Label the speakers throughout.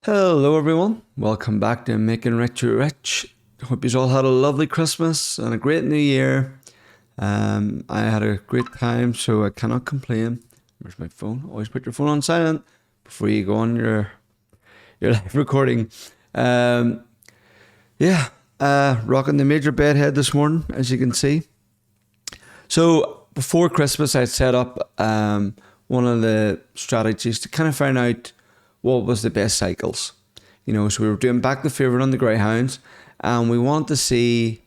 Speaker 1: Hello everyone, welcome back to Making Rich Rich. Hope you all had a lovely Christmas and a great New Year. I had a great time, so I cannot complain. Where's my phone? Always put your phone on silent before you go on your live recording. Rocking the major bedhead this morning, as you can see. So before Christmas, I set up one of the strategies to kind of find out what was the best cycles. So we were doing back the favourite on the Greyhounds, and we wanted to see,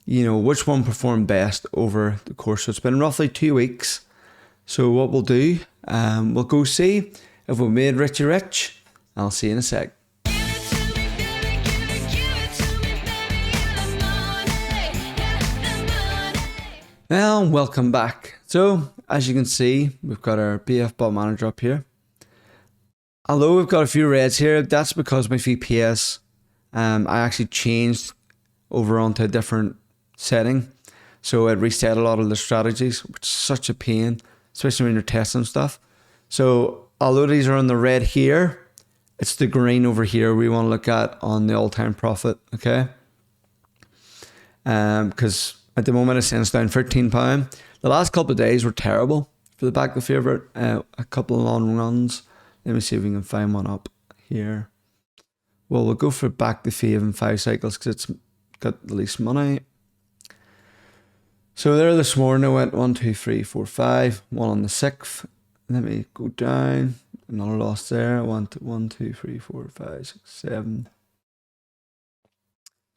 Speaker 1: which one performed best over the course. So it's been roughly 2 weeks. So what we'll do, we'll go see if we made Richie Rich. I'll see you in a sec. Well, welcome back. So as you can see, we've got our BF bot manager up here. Although we've got a few reds here, that's because my VPS, I actually changed over onto a different setting. So it reset a lot of the strategies, which is such a pain, especially when you're testing stuff. So although these are on the red here, it's the green over here we want to look at on the all-time profit, okay? Because at the moment it's down £13. The last couple of days were terrible for the back the favourite. A couple of long runs. Let me see if we can find one up here. Well, we'll go for back the fave in 5 cycles because it's got the least money. So there this morning I went 1, 2, 3, 4, 5. One on the 6th. Let me go down. Another loss there. I went 1, 2, 3, 4, 5, 6, 7.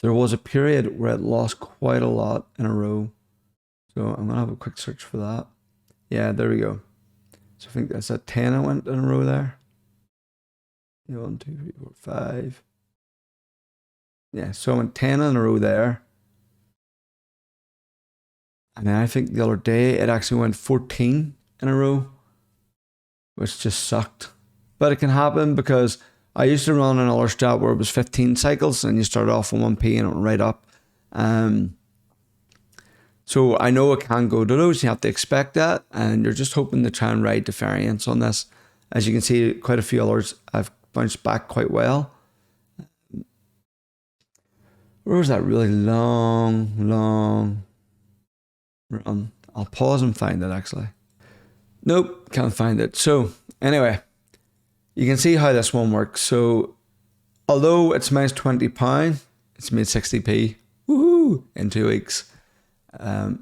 Speaker 1: There was a period where it lost quite a lot in a row. So I'm going to have a quick search for that. Yeah, there we go. So I think that's at 10 I went in a row there. 1, 2, 3, 4, 5. Yeah, so I went 10 in a row there. And then I think the other day it actually went 14 in a row, which just sucked. But it can happen because I used to run another strat where it was 15 cycles and you started off on 1p and it went right up. So I know it can go to those. You have to expect that, and you're just hoping to try and ride the variance on this. As you can see, quite a few others have bounced back quite well. Where was that really long run? I'll pause and find it actually. Nope, can't find it. So anyway, you can see how this one works. So although it's minus £20, it's made 60p. Woohoo! In 2 weeks.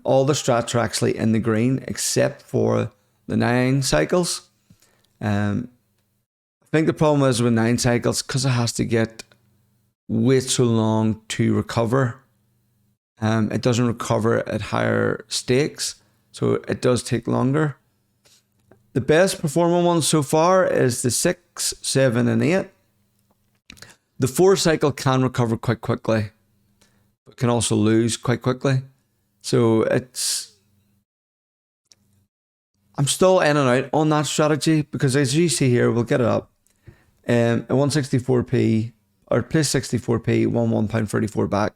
Speaker 1: All the strats are actually in the green except for the 9 cycles. I think the problem is with 9 cycles, because it has to get way so long to recover. It doesn't recover at higher stakes, so it does take longer. The best performing one so far is the 6, 7 and 8. The 4 cycle can recover quite quickly, but can also lose quite quickly. So I'm still in and out on that strategy because as you see here, we'll get it up. At 164p or plus 64p, £1.34 back.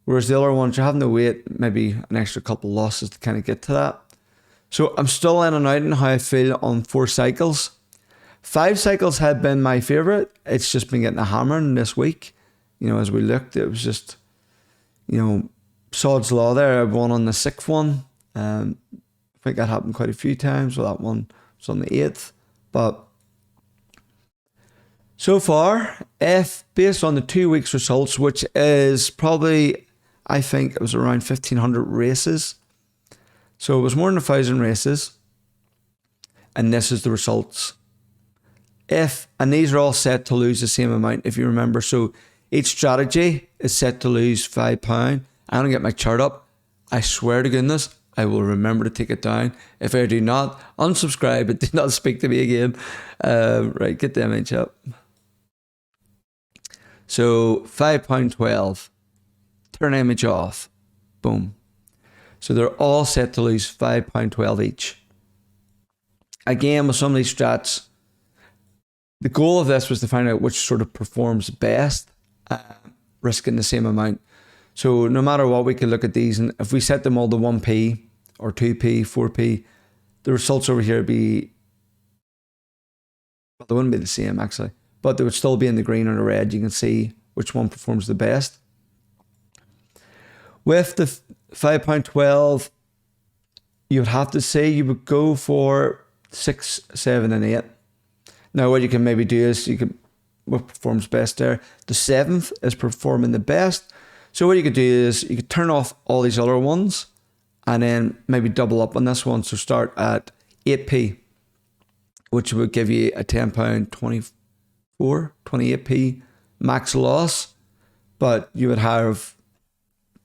Speaker 1: Whereas the other ones, you're having to wait maybe an extra couple losses to kind of get to that. So I'm still in and out in how I feel on 4 cycles. 5 cycles had been my favourite. It's just been getting a hammering this week. As we looked, it was just, Sod's Law there. I won on the 6th one. I think that happened quite a few times. Well, that one was on the 8th. But so far, if based on the 2 weeks results, which is probably, I think it was around 1,500 races. So it was more than 1,000 races. And this is the results. And these are all set to lose the same amount, if you remember. So each strategy is set to lose £5. I don't get my chart up. I swear to goodness, I will remember to take it down. If I do not, unsubscribe and do not speak to me again. Right, get the image up. So £5.12. Turn image off. Boom. So they're all set to lose £5.12 each. Again, with some of these strats, the goal of this was to find out which sort of performs best, risking the same amount. So no matter what, we could look at these, and if we set them all to 1p or 2p, 4p, the results over here would be, well, they wouldn't be the same actually, but they would still be in the green or the red. You can see which one performs the best. With the £5.12, you would have to say you would go for 6, 7, and 8. Now, what you can maybe do is what performs best there. The 7th is performing the best. So what you could do is you could turn off all these other ones and then maybe double up on this one. So start at 8p, which would give you a £10.24, 28p max loss. But you would have,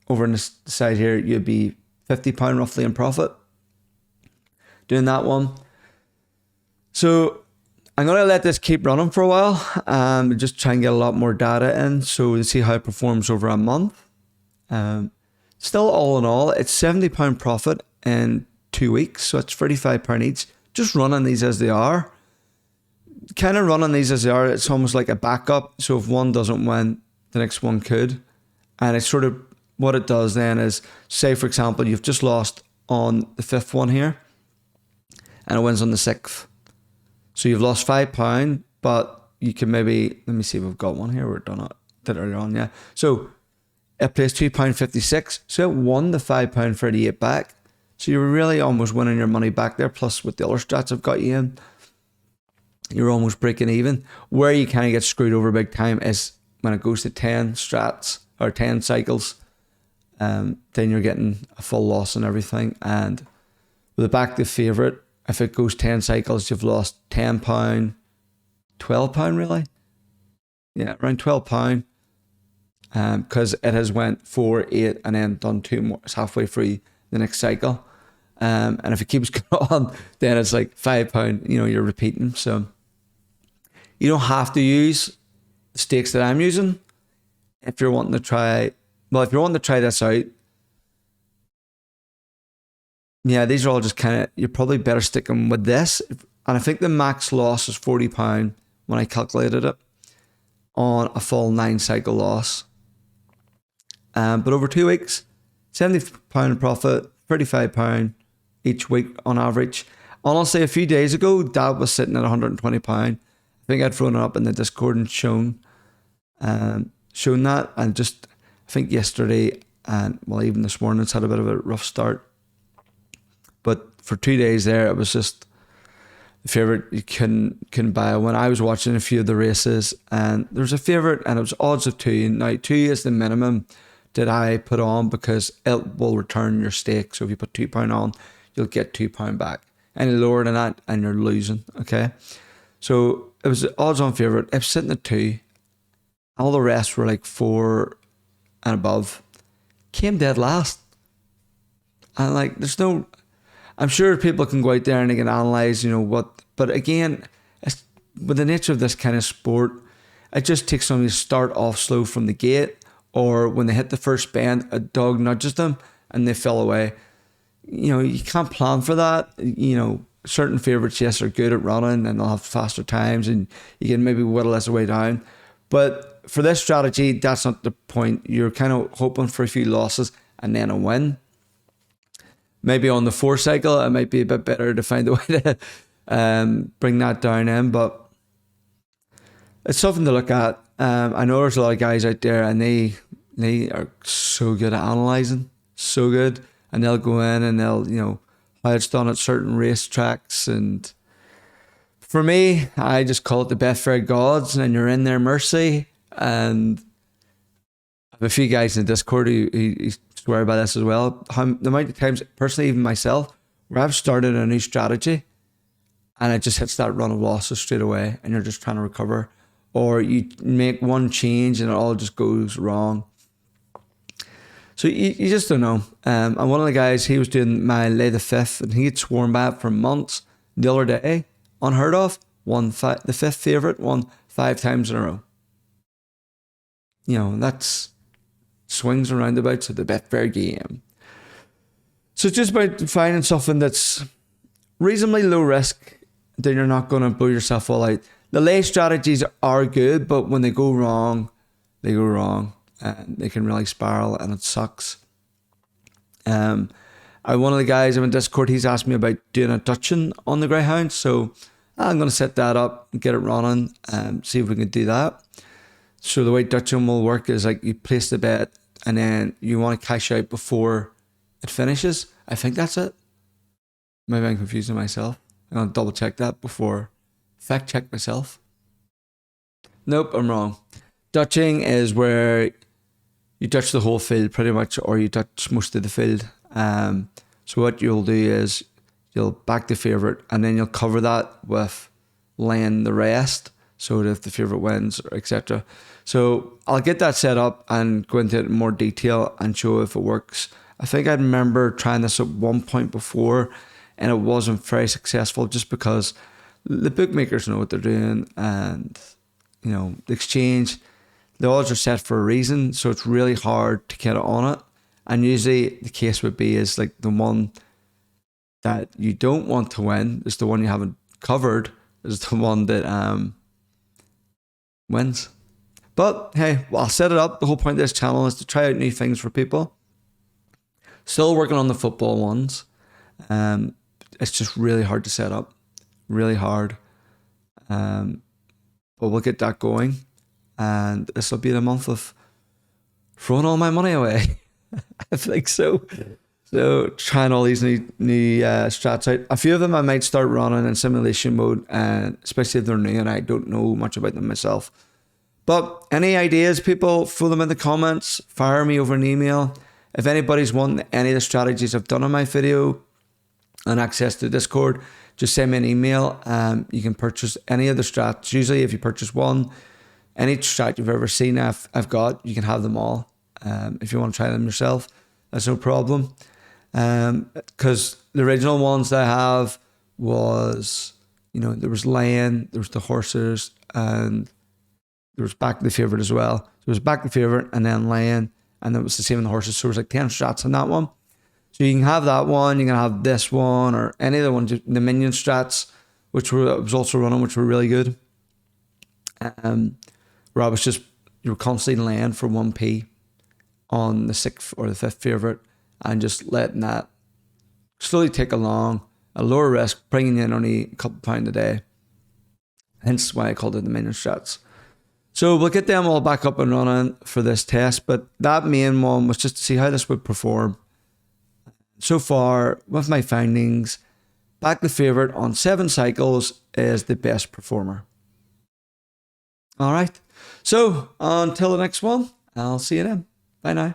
Speaker 1: over on the side here, you'd be £50 roughly in profit doing that one. So I'm going to let this keep running for a while, just try and get a lot more data in so to see how it performs over a month. Still, all in all, it's £70 profit in 2 weeks, so it's £35 each. Just running these as they are. Kind of running these as they are, it's almost like a backup. So if one doesn't win, the next one could. And it's sort of, what it does then is, say for example, you've just lost on the 5th one here, and it wins on the 6th. So you've lost £5, but you can maybe, let me see if we've got one here. We're done it, did it earlier on, yeah. So it plays £2.56. So it won the £5.38 back. So you're really almost winning your money back there. Plus with the other stats I've got you in, you're almost breaking even. Where you kind of get screwed over big time is when it goes to 10 strats or 10 cycles. Then you're getting a full loss and everything. And with the back to favourite, if it goes 10 cycles, you've lost £10, £12 really? Yeah, around £12. Because it has went 4, 8, and then done 2 more. It's halfway through the next cycle. And if it keeps going on, then it's like £5, you're repeating. So you don't have to use the stakes that I'm using if you're wanting to try. Well, if you're wanting to try this out, yeah, these are all just kind of, you're probably better sticking with this. And I think the max loss is £40 when I calculated it on a full 9 cycle loss. But over 2 weeks, £70 profit, £35 each week on average. Honestly, a few days ago, that was sitting at £120. I think I'd thrown it up in the Discord and shown that. And just, I think yesterday and, well, even this morning, it's had a bit of a rough start. But for 2 days there, it was just the favourite you couldn't buy. When I was watching a few of the races, and there was a favourite, and it was odds of 2. Now, 2 is the minimum that I put on because it will return your stake. So if you put £2 on, you'll get £2 back. Any lower than that, and you're losing. Okay, so it was odds on favourite. It was sitting at 2. All the rest were like 4 and above. Came dead last, and like there's no. I'm sure people can go out there and they can analyse, but again, it's, with the nature of this kind of sport, it just takes somebody to start off slow from the gate, or when they hit the first bend, a dog nudges them and they fell away. You can't plan for that. Certain favourites, yes, are good at running and they'll have faster times and you can maybe whittle this way down. But for this strategy, that's not the point. You're kind of hoping for a few losses and then a win. Maybe on the 4 cycle, it might be a bit better to find a way to bring that down in, but it's something to look at. I know there's a lot of guys out there and they are so good at analysing, so good, and they'll go in and they'll, how it's done at certain racetracks. And for me, I just call it the Betfair gods, and you're in their mercy. And I have a few guys in the Discord who swear by this as well. The amount of times, personally, even myself, where I've started a new strategy and it just hits that run of losses straight away and you're just trying to recover, or you make one change and it all just goes wrong. So you just don't know. And one of the guys, he was doing my lay the 5th and he had sworn by it for months. The other day, unheard of, the 5th favourite won 5 times in a row. That's swings and roundabouts of the Betfair game. So it's just about finding something that's reasonably low risk, then you're not going to blow yourself all out. The lay strategies are good, but when they go wrong, and they can really spiral and it sucks. One of the guys in Discord, he's asked me about doing a Dutching on the Greyhound. So I'm going to set that up and get it running and see if we can do that. So the way Dutching will work is like you place the bet and then you want to cash out before it finishes. I think that's it. Maybe I'm confusing myself. I'm going to double check that before. Fact check myself. Nope, I'm wrong. Dutching is where you touch the whole field pretty much, or you touch most of the field. So what you'll do is you'll back the favourite and then you'll cover that with laying the rest, so that if the favourite wins, etc. So I'll get that set up and go into it in more detail and show if it works. I think I remember trying this at one point before and it wasn't very successful just because the bookmakers know what they're doing, and you know, the exchange, the odds are set for a reason, so it's really hard to get on it. And usually the case would be is like the one that you don't want to win is the one you haven't covered, is the one that wins. But hey, well, I'll set it up. The whole point of this channel is to try out new things for people. Still working on the football ones. It's just really hard to set up. Really hard. But we'll get that going. And this will be the month of throwing all my money away. I think so. So trying all these new strats out. A few of them I might start running in simulation mode, and especially if they're new and I don't know much about them myself. But any ideas, people, throw them in the comments. Fire me over an email. If anybody's wanting any of the strategies I've done on my video and access to Discord, just send me an email. You can purchase any of the strats. Usually if you purchase one, any strat you've ever seen I've got, you can have them all. If you want to try them yourself, that's no problem. Because the original ones that I have was, you know, there was laying, there was the horses, and there was back the favourite as well. So there was back the favourite and then laying, and it was the same in the horses. So there was like 10 strats on that one. So you can have that one, you can have this one, or any of the ones, the minion strats, which I was also running, which were really good. Where I was just, you were constantly laying for 1p on the 6th or the 5th favourite and just letting that slowly tick along, a lower risk, bringing in only a couple pounds a day. Hence why I called it the minion strats. So we'll get them all back up and running for this test, but that main one was just to see how this would perform. So far, with my findings, back the favourite on 7 cycles is the best performer. All right. So until the next one, I'll see you then. Bye now.